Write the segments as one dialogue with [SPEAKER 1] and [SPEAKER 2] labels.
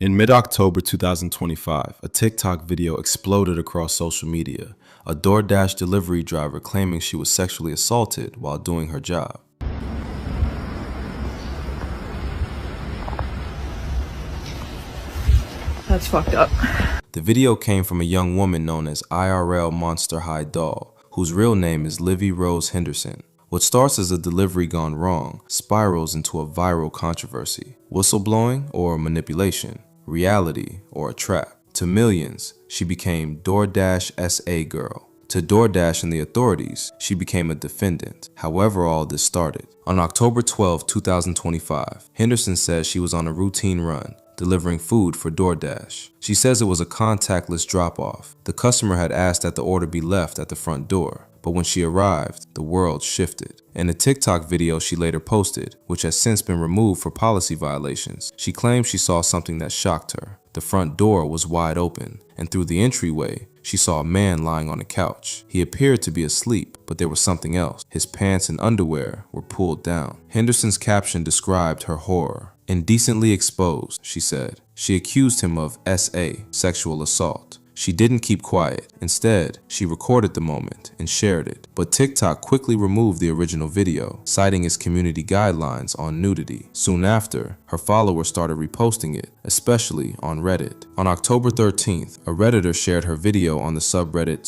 [SPEAKER 1] In mid-October 2025, a TikTok video exploded across social media, a DoorDash delivery driver claiming she was sexually assaulted while doing her job.
[SPEAKER 2] That's fucked up.
[SPEAKER 1] The video came from a young woman known as irlmonsterhighdoll, whose real name is Livy Rose Henderson. What starts as a delivery gone wrong spirals into a viral controversy. Whistleblowing or manipulation? Reality or a trap? To millions, she became DoorDash SA girl. To DoorDash and the authorities, she became a defendant. However all this started. On October 12, 2025, Henderson says she was on a routine run, delivering food for DoorDash. She says it was a contactless drop-off. The customer had asked that the order be left at the front door, but when she arrived, the world shifted. In a TikTok video she later posted, which has since been removed for policy violations, she claimed she saw something that shocked her. The front door was wide open, and through the entryway, she saw a man lying on a couch. He appeared to be asleep, but there was something else. His pants and underwear were pulled down. Henderson's caption described her horror. Indecently exposed, she said. She accused him of SA, sexual assault. She didn't keep quiet. Instead, she recorded the moment and shared it. But TikTok quickly removed the original video, citing its community guidelines on nudity. Soon after, her followers started reposting it, especially on Reddit. On October 13th, a Redditor shared her video on the subreddit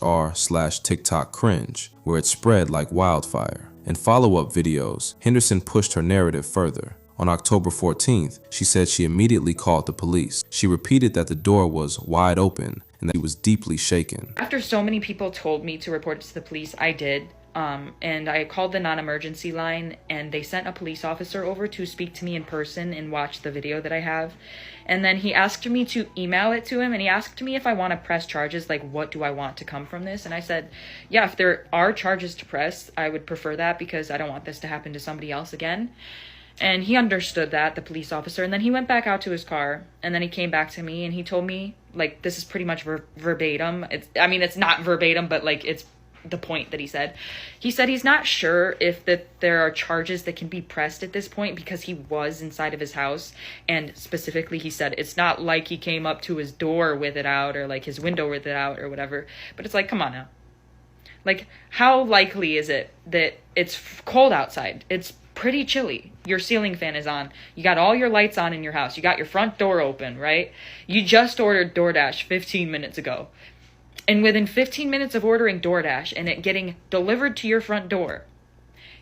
[SPEAKER 1] /r/TikTok cringe, where it spread like wildfire. In follow-up videos, Henderson pushed her narrative further. On October 14th, she said she immediately called the police. She repeated that the door was wide open and that she was deeply shaken.
[SPEAKER 2] After so many people told me to report it to the police, I did. And I called the non-emergency line, and they sent a police officer over to speak to me in person and watch the video that I have. And then he asked me to email it to him, and he asked me if I want to press charges, like what do I want to come from this? And I said, yeah, if there are charges to press, I would prefer that because I don't want this to happen to somebody else again. And he understood that, the police officer, and then he went back out to his car, and then he came back to me, and he told me, like, this is pretty much verbatim. It's not verbatim, but, like, it's the point that he said. He said he's not sure if there are charges that can be pressed at this point because he was inside of his house, and specifically he said it's not like he came up to his door with it out or, like, his window with it out or whatever. But it's like, come on now. Like, how likely is it that it's cold outside? It's pretty chilly. Your ceiling fan is on. You got all your lights on in your house. You got your front door open, right? You just ordered DoorDash 15 minutes ago. And within 15 minutes of ordering DoorDash and it getting delivered to your front door,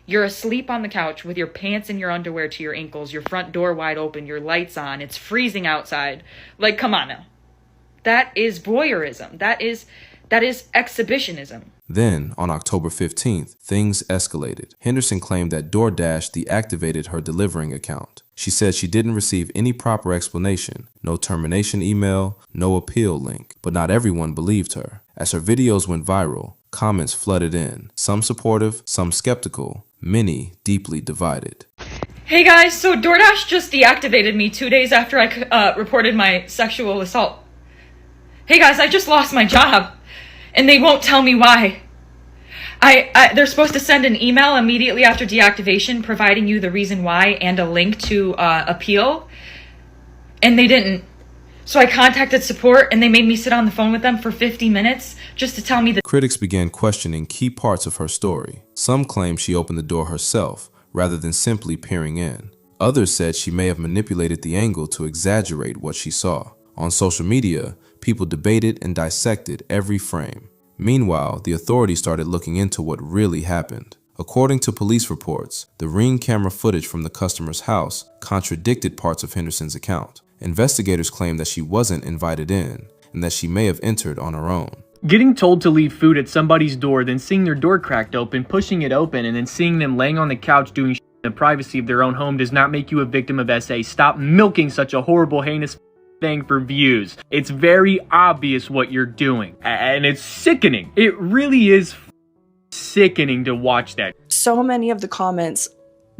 [SPEAKER 2] you're asleep on the couch with your pants and your underwear to your ankles, your front door wide open, your lights on, it's freezing outside. Like, come on now. That is voyeurism. That is exhibitionism.
[SPEAKER 1] Then, on October 15th, things escalated. Henderson claimed that DoorDash deactivated her delivering account. She said she didn't receive any proper explanation, no termination email, no appeal link. But not everyone believed her. As her videos went viral, comments flooded in, some supportive, some skeptical, many deeply divided.
[SPEAKER 2] Hey guys, so DoorDash just deactivated me 2 days after I reported my sexual assault. Hey guys, I just lost my job. And they won't tell me why. They're supposed to send an email immediately after deactivation providing you the reason why and a link to appeal. And they didn't. So I contacted support and they made me sit on the phone with them for 50 minutes just to tell me that.
[SPEAKER 1] Critics began questioning key parts of her story. Some claimed she opened the door herself rather than simply peering in. Others said she may have manipulated the angle to exaggerate what she saw. On social media, people debated and dissected every frame. Meanwhile, the authorities started looking into what really happened. According to police reports, the Ring camera footage from the customer's house contradicted parts of Henderson's account. Investigators claimed that she wasn't invited in and that she may have entered on her own.
[SPEAKER 3] Getting told to leave food at somebody's door, then seeing their door cracked open, pushing it open, and then seeing them laying on the couch doing shit in the privacy of their own home does not make you a victim of SA. Stop milking such a horrible, heinous thing for views. It's very obvious what you're doing, and it's sickening. It really is sickening to watch that.
[SPEAKER 4] So many of the comments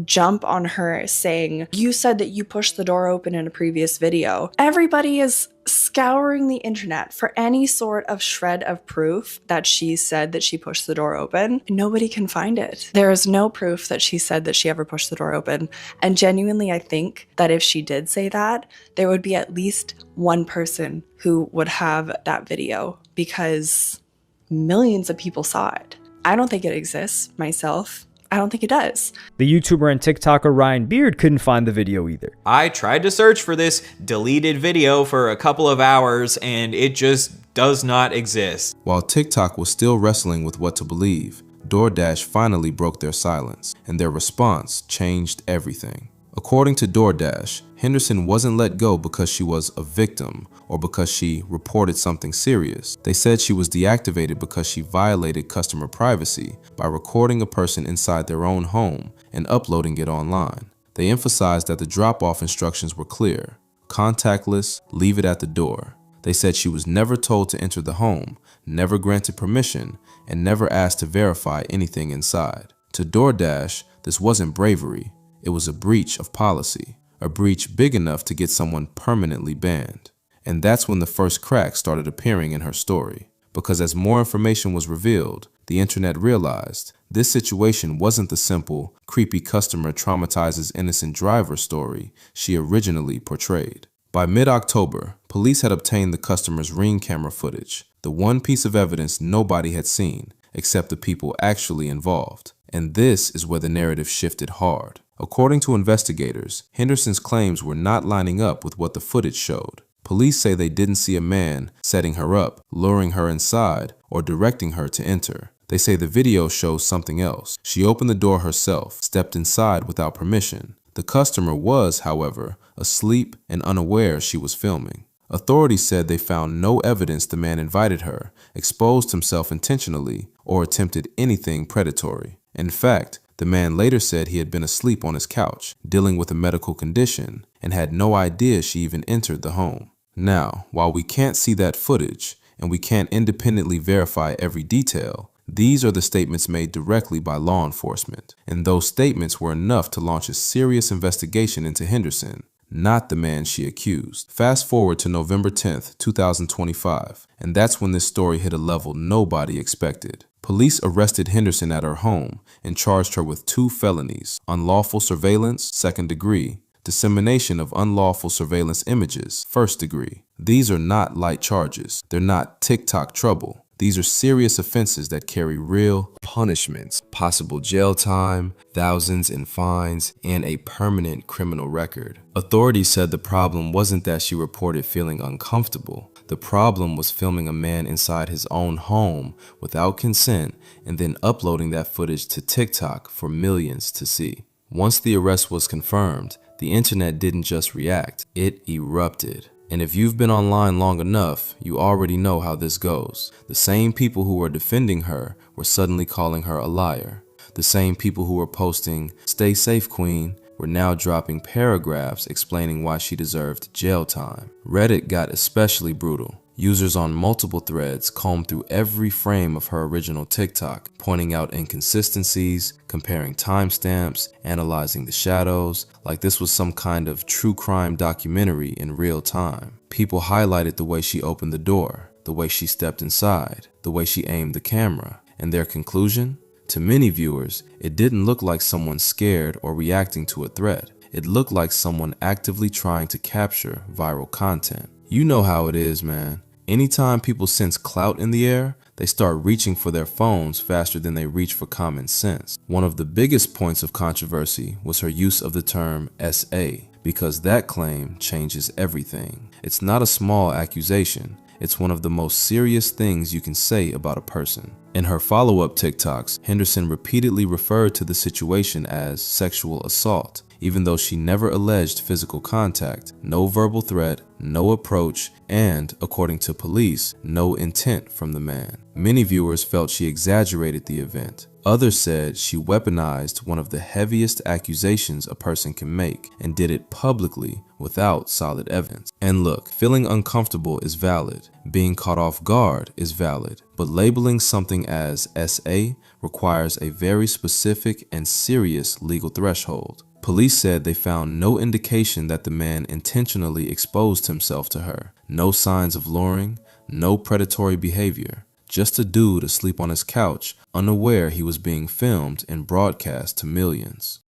[SPEAKER 4] jump on her saying, you said that you pushed the door open in a previous video. Everybody is scouring the internet for any sort of shred of proof that she said that she pushed the door open. Nobody can find it. There is no proof that she said that she ever pushed the door open. And genuinely, I think that if she did say that, there would be at least one person who would have that video, because millions of people saw it. I don't think it exists myself. I don't think it does.
[SPEAKER 5] The YouTuber and TikToker Ryan Beard couldn't find the video either.
[SPEAKER 6] I tried to search for this deleted video for a couple of hours and it just does not exist.
[SPEAKER 1] While TikTok was still wrestling with what to believe, DoorDash finally broke their silence, and their response changed everything. According to DoorDash, Henderson wasn't let go because she was a victim or because she reported something serious. They said she was deactivated because she violated customer privacy by recording a person inside their own home and uploading it online. They emphasized that the drop-off instructions were clear: contactless, leave it at the door. They said she was never told to enter the home, never granted permission, and never asked to verify anything inside. To DoorDash, this wasn't bravery. It was a breach of policy, a breach big enough to get someone permanently banned. And that's when the first cracks started appearing in her story. Because as more information was revealed, the internet realized this situation wasn't the simple, creepy customer traumatizes innocent driver story she originally portrayed. By mid-October, police had obtained the customer's Ring camera footage, the one piece of evidence nobody had seen, except the people actually involved. And this is where the narrative shifted hard. According to investigators, Henderson's claims were not lining up with what the footage showed. Police say they didn't see a man setting her up, luring her inside, or directing her to enter. They say the video shows something else. She opened the door herself, stepped inside without permission. The customer was, however, asleep and unaware she was filming. Authorities said they found no evidence the man invited her, exposed himself intentionally, or attempted anything predatory. In fact, the man later said he had been asleep on his couch, dealing with a medical condition, and had no idea she even entered the home. Now, while we can't see that footage, and we can't independently verify every detail, these are the statements made directly by law enforcement, and those statements were enough to launch a serious investigation into Henderson, not the man she accused. Fast forward to November 10th, 2025, and that's when this story hit a level nobody expected. Police arrested Henderson at her home and charged her with 2 felonies: unlawful surveillance, 2nd degree, dissemination of unlawful surveillance images, 1st degree. These are not light charges. They're not TikTok trouble. These are serious offenses that carry real punishments, possible jail time, thousands in fines, and a permanent criminal record. Authorities said the problem wasn't that she reported feeling uncomfortable. The problem was filming a man inside his own home without consent and then uploading that footage to TikTok for millions to see. Once the arrest was confirmed, the internet didn't just react, it erupted. And if you've been online long enough, you already know how this goes. The same people who were defending her were suddenly calling her a liar. The same people who were posting, "Stay safe, Queen," were now dropping paragraphs explaining why she deserved jail time. Reddit got especially brutal. Users on multiple threads combed through every frame of her original TikTok, pointing out inconsistencies, comparing timestamps, analyzing the shadows, like this was some kind of true crime documentary in real time. People highlighted the way she opened the door, the way she stepped inside, the way she aimed the camera, and their conclusion? To many viewers, it didn't look like someone scared or reacting to a threat. It looked like someone actively trying to capture viral content. You know how it is, man. Anytime people sense clout in the air, they start reaching for their phones faster than they reach for common sense. One of the biggest points of controversy was her use of the term SA, because that claim changes everything. It's not a small accusation. It's one of the most serious things you can say about a person. In her follow-up TikToks, Henderson repeatedly referred to the situation as sexual assault, even though she never alleged physical contact, no verbal threat, no approach, and, according to police, no intent from the man. Many viewers felt she exaggerated the event. Others said she weaponized one of the heaviest accusations a person can make and did it publicly without solid evidence. And look, feeling uncomfortable is valid, being caught off guard is valid, but labeling something as SA requires a very specific and serious legal threshold. Police said they found no indication that the man intentionally exposed himself to her, no signs of luring, no predatory behavior. Just a dude asleep on his couch, unaware he was being filmed and broadcast to millions.